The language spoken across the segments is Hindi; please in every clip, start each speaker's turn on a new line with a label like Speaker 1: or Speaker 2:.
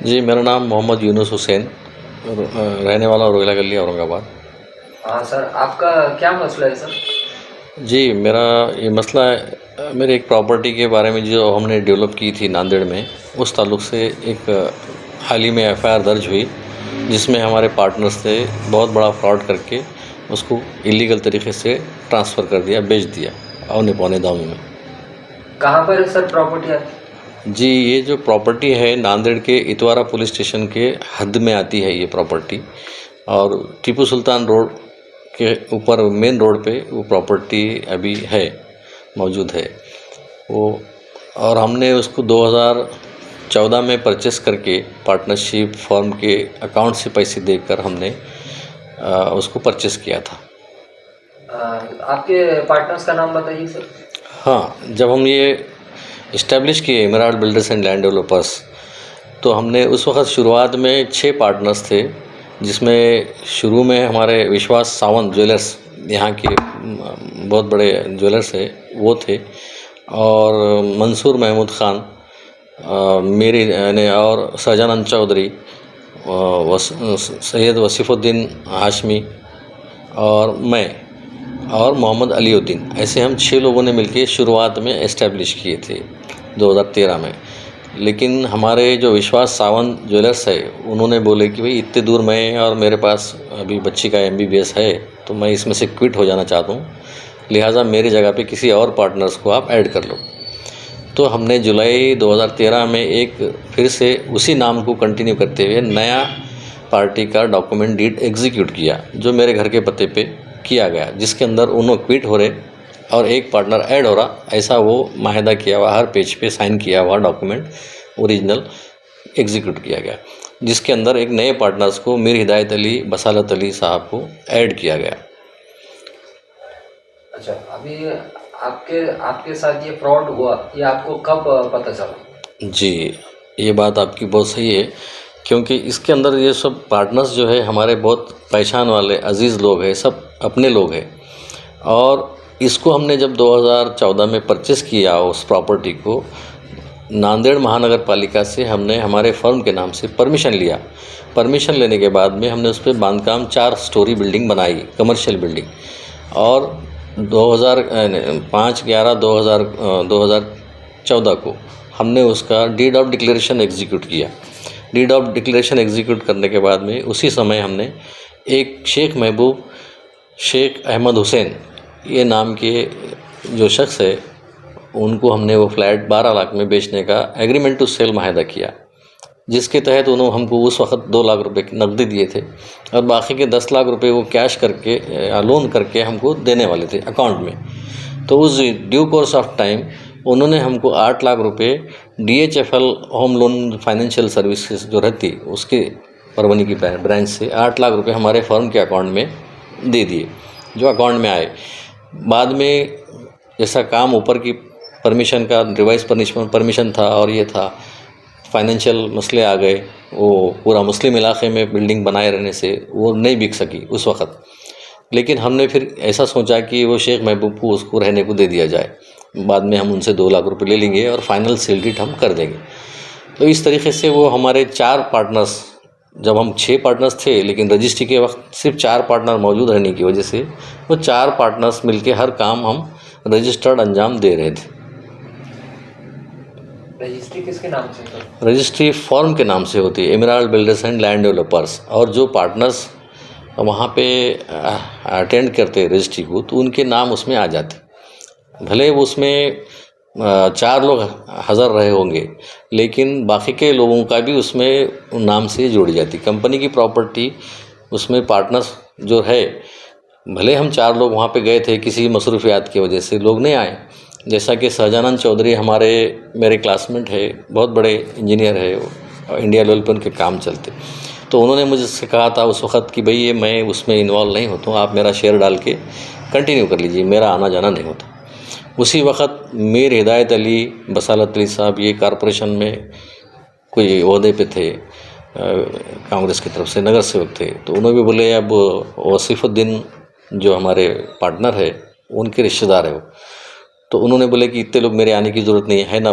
Speaker 1: जी, मेरा नाम मोहम्मद यूनुस हुसैन रहने वाला रोहिला गली औरंगाबाद।
Speaker 2: हाँ सर, आपका क्या मसला है सर?
Speaker 1: जी, मेरा ये मसला है मेरे एक प्रॉपर्टी के बारे में जो हमने डेवलप की थी नांदेड़ में, उस ताल्लुक़ से एक हाल ही में एफआईआर दर्ज हुई, जिसमें हमारे पार्टनर्स ने बहुत बड़ा फ्रॉड करके उसको इलीगल तरीके से ट्रांसफ़र कर दिया, बेच दिया औने-पौने दामों में।
Speaker 2: कहाँ पर है सर प्रॉपर्टी आपकी?
Speaker 1: जी, ये जो प्रॉपर्टी है नांदेड़ के इतवारा पुलिस स्टेशन के हद में आती है ये प्रॉपर्टी, और टीपू सुल्तान रोड के ऊपर मेन रोड पे वो प्रॉपर्टी अभी है, मौजूद है वो। और हमने उसको 2014 में परचेस करके पार्टनरशिप फर्म के अकाउंट से पैसे देकर हमने उसको परचेस किया था।
Speaker 2: आपके पार्टनर्स का नाम बताइए सर।
Speaker 1: हाँ, जब हम ये इस्टेब्लिश किए emerald builders and land developers, तो हमने उस वक़्त शुरुआत में 6 पार्टनर्स थे, जिसमें शुरू में हमारे विश्वास सावंत ज्वेलर्स, यहाँ के बहुत बड़े ज्वेलर्स है, वो थे, और मंसूर महमूद ख़ान, मेरी यानी, और सहजानंद चौधरी, सैयद वसीफ़ुद्दीन हाशमी, और मैं, और मोहम्मद अलीउद्दीन। ऐसे हम 6 लोगों ने मिलके शुरुआत में एस्टेब्लिश किए थे 2013 में। लेकिन हमारे जो विश्वास सावंत ज्वेलर्स है, उन्होंने बोले कि भाई इतने दूर मैं, और मेरे पास अभी बच्ची का MBBS है, तो मैं इसमें से क्विट हो जाना चाहता हूँ, लिहाजा मेरी जगह पे किसी और पार्टनर्स को आप ऐड कर लो। तो हमने जुलाई 2013 में एक फिर से उसी नाम को कंटिन्यू करते हुए नया पार्टी का डॉक्यूमेंट डीड एग्जीक्यूट किया, जो मेरे घर के पते पे किया गया, जिसके अंदर उन्होंने क्विट हो रहे और एक पार्टनर ऐड हो रहा, ऐसा वो माहिदा किया हुआ, हर पेज पे साइन किया हुआ डॉक्यूमेंट ओरिजिनल एग्जीक्यूट किया गया, जिसके अंदर एक नए पार्टनर्स को मीर हिदायत अली, बसालत अली साहब को ऐड किया गया।
Speaker 2: अच्छा, अभी आपके आपके साथ ये फ्रॉड हुआ, ये आपको कब पता चला?
Speaker 1: जी, ये बात आपकी बहुत सही है, क्योंकि इसके अंदर ये सब पार्टनर्स जो है हमारे बहुत पहचान वाले अज़ीज़ लोग हैं, सब अपने लोग हैं। और इसको हमने जब 2014 में परचेस किया उस प्रॉपर्टी को, नांदेड़ महानगर पालिका से हमने हमारे फर्म के नाम से परमिशन लिया। परमिशन लेने के बाद में हमने उस पर बांधकाम 4 स्टोरी बिल्डिंग बनाई, कमर्शियल बिल्डिंग, और 2014 को हमने उसका डीड ऑफ डिक्लेरेशन एग्जीक्यूट किया। डीड ऑफ डिक्लेरेशन एग्जीक्यूट करने के बाद में उसी समय हमने एक शेख महबूब शेख अहमद हुसैन ये नाम के जो शख्स है, उनको हमने वो फ्लैट 12 लाख में बेचने का एग्रीमेंट टू सेल माहिदा किया, जिसके तहत उन्होंने हमको उस वक्त 2 लाख रुपए की नकदी दिए थे, और बाकी के 10 लाख रुपए वो कैश करके लोन करके हमको देने वाले थे अकाउंट में। तो उस ड्यू कोर्स ऑफ टाइम उन्होंने हमको 8 लाख रुपए DHFL home loan financial services जो रहती, उसके परभनी की ब्रांच से 8 लाख रुपए हमारे फर्म के अकाउंट में दे दिए, जो अकाउंट में आए। बाद में जैसा काम ऊपर की परमिशन का रिवाइज परमिशन था, और ये था, फाइनेंशियल मसले आ गए, वो पूरा मुस्लिम इलाके में बिल्डिंग बनाए रहने से वो नहीं बिक सकी उस वक़्त। लेकिन हमने फिर ऐसा सोचा कि वो शेख महबूब को उसको रहने को दे दिया जाए, बाद में हम उनसे 2 लाख रुपए ले लेंगे और फाइनल सेल डीड हम कर देंगे। तो इस तरीके से वो हमारे 4 पार्टनर्स, जब हम 6 पार्टनर्स थे, लेकिन रजिस्ट्री के वक्त सिर्फ 4 पार्टनर मौजूद रहने की वजह से वो 4 पार्टनर्स मिलके हर काम हम रजिस्टर्ड अंजाम दे रहे थे।
Speaker 2: रजिस्ट्री किसके नाम से सर?
Speaker 1: रजिस्ट्री फॉर्म के नाम से होती है, emerald builders and land developers, और जो पार्टनर्स वहाँ पे अटेंड करते रजिस्ट्री को, तो उनके नाम उसमें आ जाते। भले उसमें 4 लोग हाज़िर रहे होंगे, लेकिन बाकी के लोगों का भी उसमें नाम से जोड़ी जाती। कंपनी की प्रॉपर्टी उसमें पार्टनर्स जो है, भले हम 4 लोग वहाँ पे गए थे, किसी मसरूफियात की वजह से लोग नहीं आए। जैसा कि सहजानंद चौधरी मेरे क्लासमेट है, बहुत बड़े इंजीनियर है, और इंडिया लेवल पर उनके काम चलते, तो उन्होंने मुझसे कहा था उस वक़्त कि भाई ये मैं उसमें इन्वॉल्व नहीं होता हूँ, आप मेरा शेयर डाल के कंटिन्यू कर लीजिए, मेरा आना जाना नहीं होता। उसी वक़्त मीर हिदायत अली, बसालत अली साहब ये कॉरपोरेशन में कोई ओहदे पे थे, कांग्रेस की तरफ से नगर सेवक थे, तो उन्होंने भी बोले अब वसीफ़ुद्दीन जो हमारे पार्टनर है, उनके रिश्तेदार है वो, तो उन्होंने बोले कि इतने लोग मेरे आने की ज़रूरत नहीं है ना,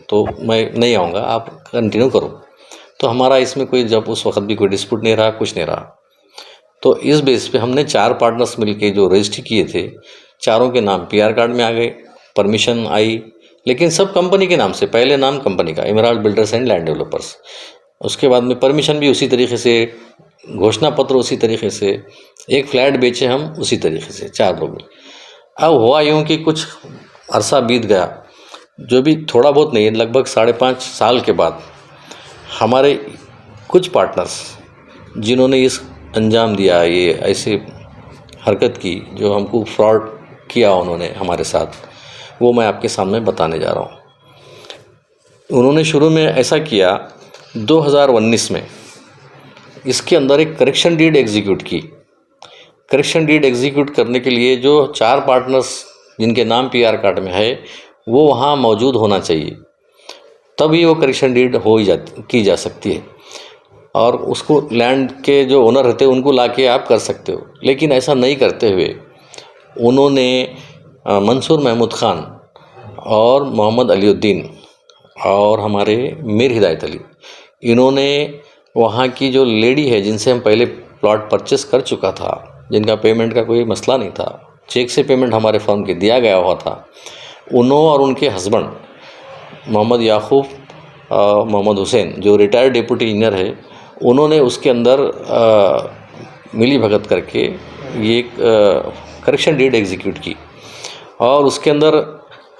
Speaker 1: तो मैं नहीं आऊँगा, आप कंटिन्यू करो। तो हमारा इसमें कोई जब उस वक्त भी कोई डिस्प्यूट नहीं रहा, कुछ नहीं रहा। तो इस बेस पे हमने 4 पार्टनर्स मिलके जो रजिस्ट्री किए थे, चारों के नाम पीआर कार्ड में आ गए, परमिशन आई, लेकिन सब कंपनी के नाम से। पहले नाम कंपनी का emerald builders and land developers, उसके बाद में परमिशन भी उसी तरीके से, घोषणा पत्र उसी तरीके से, एक फ्लैट बेचे हम उसी तरीके से, 4 लोग। अब हुआ यूँ कि कुछ अरसा बीत गया, जो भी थोड़ा बहुत नहीं, लगभग 5.5 साल के बाद हमारे कुछ पार्टनर्स जिन्होंने इस अंजाम दिया, ये ऐसे हरकत की जो हमको फ्रॉड किया उन्होंने हमारे साथ, वो मैं आपके सामने बताने जा रहा हूँ। उन्होंने शुरू में ऐसा किया 2019 में, इसके अंदर एक करेक्शन डीड एग्जीक्यूट की। करेक्शन डीड एग्जीक्यूट करने के लिए जो 4 पार्टनर्स जिनके नाम पीआर कार्ड में है वो वहाँ मौजूद होना चाहिए, तभी वो करेक्शन डीड की जा सकती है। और उसको लैंड के जो ओनर रहते हैं उनको लाके आप कर सकते हो, लेकिन ऐसा नहीं करते हुए उन्होंने मंसूर महमूद ख़ान और मोहम्मद अलीउद्दीन और हमारे मीर हिदायत अली, इन्होंने वहाँ की जो लेडी है जिनसे हम पहले प्लॉट परचेस कर चुका था, जिनका पेमेंट का कोई मसला नहीं था, चेक से पेमेंट हमारे फर्म के दिया गया हुआ था, उन्होंने और उनके हस्बैंड मोहम्मद याकूब मोहम्मद हुसैन जो रिटायर्ड डिप्टी इंजीनियर है, उन्होंने उसके अंदर मिली भगत करके ये एक करेक्शन डीड एग्जीक्यूट की। और उसके अंदर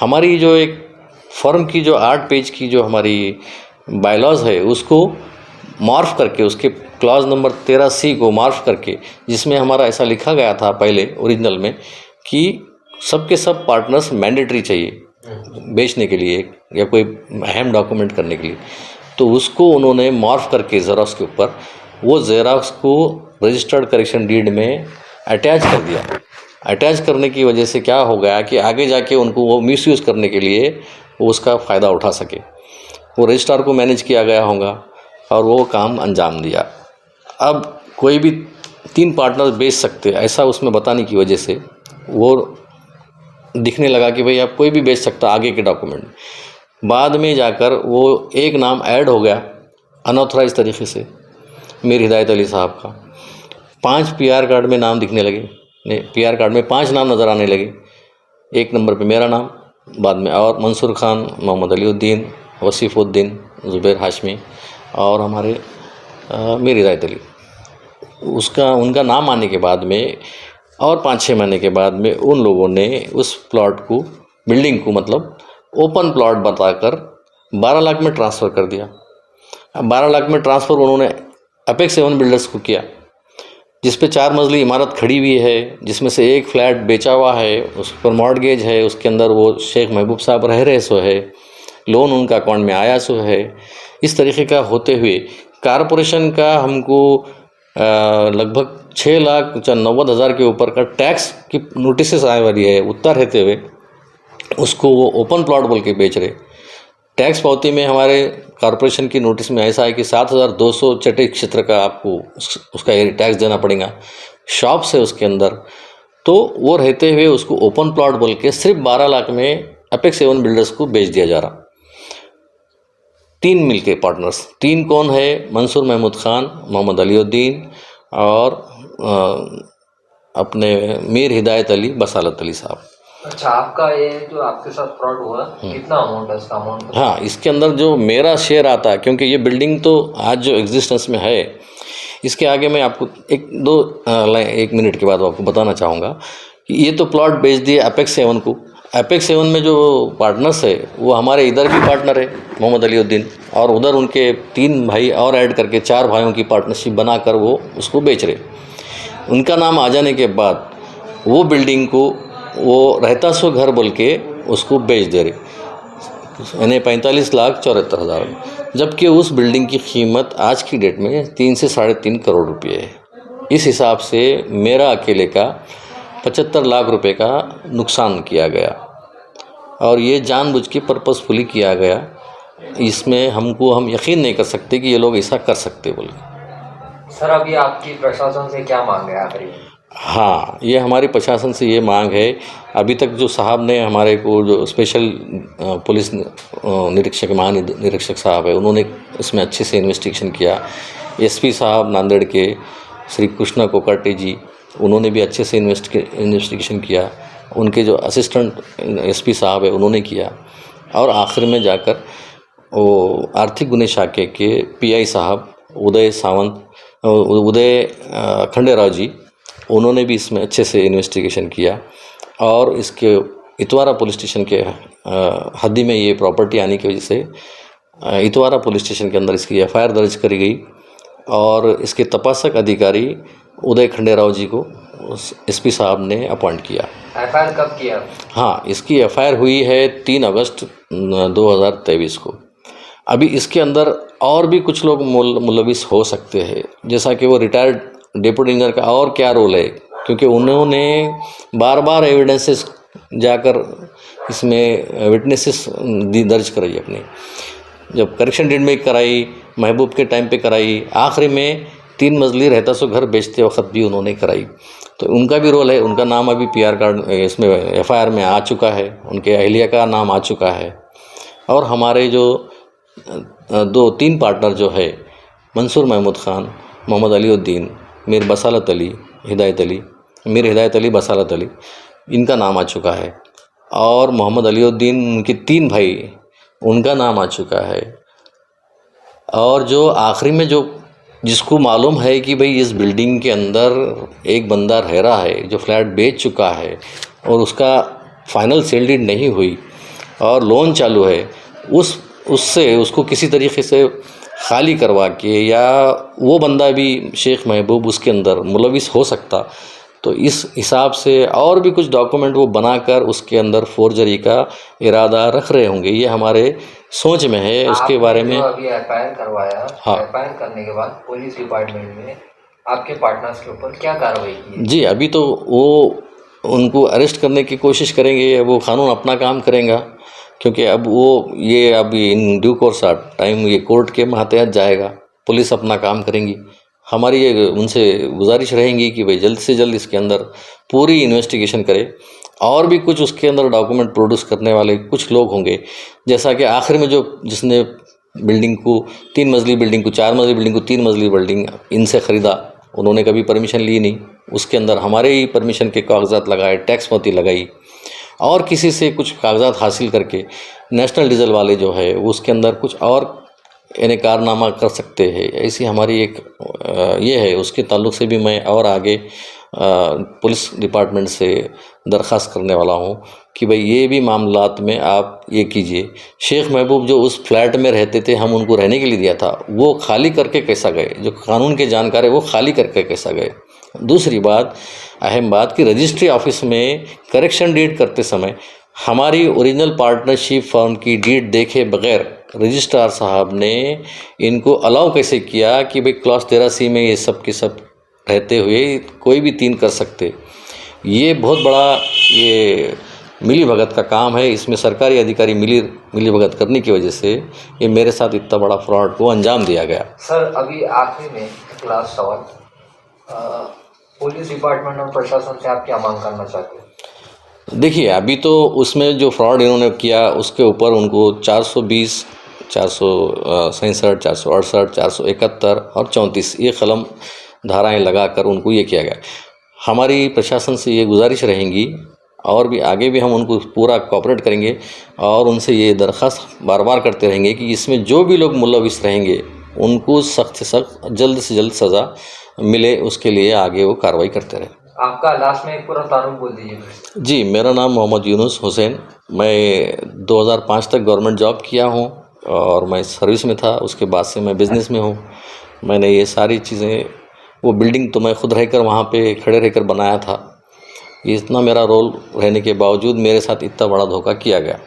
Speaker 1: हमारी जो एक फर्म की जो 8 पेज की जो हमारी बायलॉज है उसको मार्फ करके, उसके क्लॉज नंबर 13C को मार्फ करके, जिसमें हमारा ऐसा लिखा गया था पहले ओरिजिनल में कि सबके सब पार्टनर्स मैंडेटरी चाहिए बेचने के लिए या कोई अहम डॉक्यूमेंट करने के लिए, तो उसको उन्होंने मार्फ करके ज़ेरॉक्स के ऊपर, वो ज़ेरॉक्स को रजिस्टर्ड करेक्शन डीड में अटैच कर दिया। अटैच करने की वजह से क्या हो गया कि आगे जाके उनको वो मिसयूज़ करने के लिए वो उसका फ़ायदा उठा सके, वो रजिस्ट्रार को मैनेज किया गया होगा और वो काम अंजाम दिया। अब कोई भी 3 पार्टनर बेच सकते ऐसा उसमें बताने की वजह से वो दिखने लगा कि भाई आप कोई भी बेच सकता आगे के डॉक्यूमेंट। बाद में जाकर वो एक नाम ऐड हो गया अनऑथराइज तरीके से, मीर हिदायत अली साहब का। 5 पीआर कार्ड में नाम दिखने लगे, पीआर कार्ड में 5 नाम नज़र आने लगे। 1 नंबर पे मेरा नाम, बाद में और मंसूर ख़ान, मोहम्मद अलीउद्दीन, वसीफ़ुद्दीन, ज़ुबैर हाशमी और हमारे मीर हिदायत अली। उनका नाम आने के बाद में और 5-6 महीने के बाद में उन लोगों ने उस प्लॉट को, बिल्डिंग को मतलब ओपन प्लॉट बताकर 12 लाख में ट्रांसफ़र कर दिया। अब 12 लाख में ट्रांसफ़र उन्होंने अपेक्स 7 बिल्डर्स को किया, जिस पे 4 मंजिली इमारत खड़ी हुई है, जिसमें से एक फ्लैट बेचा हुआ है, उस पर मॉर्टगेज है, उसके अंदर वो शेख महबूब साहब रह रहे सो है, लोन उनका अकाउंट में आया सो है। इस तरीके का होते हुए कारपोरेशन का हमको लगभग 6,90,000 के ऊपर का टैक्स की नोटिस आए वाली है, उत्तर रहते हुए उसको वो ओपन प्लॉट बोल के बेच रहे। टैक्स पावती में हमारे कॉरपोरेशन की नोटिस में ऐसा है कि 7,200 चटे क्षेत्र का आपको उसका टैक्स देना पड़ेगा। शॉप्स है उसके अंदर, तो वो रहते हुए उसको ओपन प्लॉट बोल के सिर्फ 12 लाख में अपेक्स 7 बिल्डर्स को बेच दिया जा रहा। 3 मिलके पार्टनर्स, 3 कौन है? मंसूर महमूद ख़ान, मोहम्मद अलीउद्दीन और अपने मीर हिदायत अली, बसालत अली साहब।
Speaker 2: अच्छा, आपका ये जो आपके साथ फ्रॉड हुआ कितना अमाउंट है इसका अमाउंट?
Speaker 1: हाँ, इसके अंदर जो मेरा शेयर आता है, क्योंकि ये बिल्डिंग तो आज जो एग्जिस्टेंस में है, इसके आगे मैं आपको 1 मिनट के बाद आपको बताना चाहूँगा कि ये तो प्लॉट बेच दिए अपेक्स 7 को। अपेक्स 7 में जो पार्टनर्स है वो हमारे इधर भी पार्टनर है मोहम्मद अलीउद्दीन, और उधर उनके 3 भाई और ऐड करके 4 भाइयों की पार्टनरशिप बनाकर वो उसको बेच रहे। उनका नाम आ जाने के बाद वो बिल्डिंग को वो रहता सो घर बोल के उसको बेच दे रहे, यानी 45,74,000, जबकि उस बिल्डिंग की कीमत आज की डेट में 3 से 3.5 करोड़ रुपये है। इस हिसाब से मेरा अकेले का 75 लाख रुपए का नुकसान किया गया, और ये जानबूझ के पर्पसफुली किया गया। इसमें हम यकीन नहीं कर सकते कि ये लोग ऐसा कर सकते बोले।
Speaker 2: सर, अभी आपकी प्रशासन से क्या मांग है आखिरी?
Speaker 1: हाँ, ये हमारी प्रशासन से ये मांग है। अभी तक जो साहब ने हमारे को जो स्पेशल पुलिस निरीक्षक महानिरीक्षक साहब है, उन्होंने इसमें अच्छे से इन्वेस्टिगेशन किया। एसपी साहब नांदेड़ के श्री कृष्णा कोकाटे जी, उन्होंने भी अच्छे से इन्वेस्टिगेशन किया। उनके जो असिस्टेंट एसपी साहब है, उन्होंने किया। और आखिर में जाकर वो आर्थिक गुने शाखे के पीआई साहब उदय खंडेराव जी, उन्होंने भी इसमें अच्छे से इन्वेस्टिगेशन किया। और इसके इतवारा पुलिस स्टेशन के हद्दी में ये प्रॉपर्टी आने की वजह से इतवारा पुलिस स्टेशन के अंदर इसकी एफआईआर दर्ज करी गई। और इसके तपासक अधिकारी उदय खंडेराव जी को एसपी साहब ने अपॉइंट किया।
Speaker 2: एफआईआर कब किया?
Speaker 1: हाँ, इसकी एफआईआर हुई है 3 अगस्त 2023 को। अभी इसके अंदर और भी कुछ लोग मुलविस हो सकते हैं, जैसा कि वो रिटायर्ड डिप्टी इंजीनियर का और क्या रोल है, क्योंकि उन्होंने बार बार एविडेंसेस जाकर इसमें विटनेसेस दर्ज कराई अपनी। जब करेक्शन डेट में कराई, महबूब के टाइम पे कराई, आखिरी में 3 मंजिली रहता सो घर बेचते वक्त भी उन्होंने कराई। तो उनका भी रोल है। उनका नाम अभी पीआर कार्ड इसमें एफआईआर में आ चुका है, उनके अहलिया का नाम आ चुका है। और हमारे जो 2-3 पार्टनर जो है, मंसूर महमूद ख़ान, मोहम्मद अलीउद्दीन, मीर बसालत अली, मीर हिदायत अली, बसालत अली, इनका नाम आ चुका है। और मोहम्मद अलीउद्दीन, उनके 3 भाई, उनका नाम आ चुका है। और जो आखिरी में जो जिसको मालूम है कि भाई इस बिल्डिंग के अंदर एक बंदा रह रहा है जो फ्लैट बेच चुका है और उसका फाइनल सेल डीड नहीं हुई और लोन चालू है, उससे उसको किसी तरीके से खाली करवा के, या वो बंदा भी शेख महबूब उसके अंदर मुलविस हो सकता, तो इस हिसाब से और भी कुछ डॉक्यूमेंट वो बनाकर उसके अंदर फोर्जरी का इरादा रख रहे होंगे। ये हमारे सोच में है। उसके बारे में
Speaker 2: अभी एफआईआर करवाया,
Speaker 1: हाँ,
Speaker 2: एफआईआर करने के बाद पुलिस डिपार्टमेंट में आपके पार्टनर्स के ऊपर क्या कार्रवाई की?
Speaker 1: जी, अभी तो वो उनको अरेस्ट करने की कोशिश करेंगे, वो कानून अपना काम करेगा, क्योंकि अब वो ये अभी in due course of time ये कोर्ट के मातहत जाएगा। पुलिस अपना काम करेंगी। हमारी ये उनसे गुजारिश रहेंगी कि भाई जल्द से जल्द इसके अंदर पूरी इन्वेस्टिगेशन करे। और भी कुछ उसके अंदर डॉक्यूमेंट प्रोड्यूस करने वाले कुछ लोग होंगे, जैसा कि आखिर में जिसने बिल्डिंग को 3 मंजिली बिल्डिंग को 4 मंजिली बिल्डिंग को 3 मंजिली बिल्डिंग इनसे ख़रीदा, उन्होंने कभी परमिशन ली नहीं। उसके अंदर हमारे ही परमिशन के कागजात लगाए, टैक्स पावती लगाई, और किसी से कुछ कागजात हासिल करके नेशनल डीजल वाले जो है उसके अंदर कुछ और यानी कारनामा कर सकते हैं। ऐसी हमारी एक ये है। उसके ताल्लुक़ से भी मैं और आगे पुलिस डिपार्टमेंट से दरख्वास्त करने वाला हूँ कि भाई ये भी मामलात में आप ये कीजिए। शेख महबूब जो उस फ्लैट में रहते थे, हम उनको रहने के लिए दिया था, वो खाली करके कैसा गए? जो कानून के जानकार है वो खाली करके कैसा गए? दूसरी बात, अहम बात, कि रजिस्ट्री ऑफिस में करेक्शन डीड करते समय हमारी ओरिजिनल पार्टनरशिप फर्म की डीड देखे बगैर रजिस्ट्रार साहब ने इनको अलाउ कैसे किया कि भाई क्लॉज 13C में ये सब के सब रहते हुए कोई भी 3 कर सकते? ये बहुत बड़ा ये मिली भगत का काम है। इसमें सरकारी अधिकारी मिली भगत करने की वजह से ये मेरे साथ इतना बड़ा फ्रॉड को अंजाम दिया गया।
Speaker 2: सर, अभी आखिरी में एक लास्ट सवाल, पुलिस डिपार्टमेंट और प्रशासन से आप क्या मांग करना चाहते हैं?
Speaker 1: देखिए, अभी तो उसमें जो फ्रॉड इन्होंने किया उसके ऊपर उनको 420, 467, 468, 471 और 34 ये कलम धाराएं लगाकर उनको ये किया गया। हमारी प्रशासन से ये गुजारिश रहेंगी, और भी आगे भी हम उनको पूरा कोऑपरेट करेंगे और उनसे ये दरख्वास्त बार बार करते रहेंगे कि इसमें जो भी लोग मुलविस रहेंगे उनको सख्त से सख्त, जल्द से जल्द सज़ा मिले, उसके लिए आगे वो कार्रवाई करते रहें।
Speaker 2: आपका लास्ट में एक पूरा तारुफ बोल दीजिए।
Speaker 1: जी, मेरा नाम मोहम्मद यूनुस हुसैन। मैं 2005 तक गवर्नमेंट जॉब किया हूँ और मैं सर्विस में था। उसके बाद से मैं बिज़नेस में हूँ। मैंने ये सारी चीज़ें, वो बिल्डिंग तो मैं खुद रहकर वहाँ पे खड़े रहकर बनाया था। इतना मेरा रोल रहने के बावजूद मेरे साथ इतना बड़ा धोखा किया गया।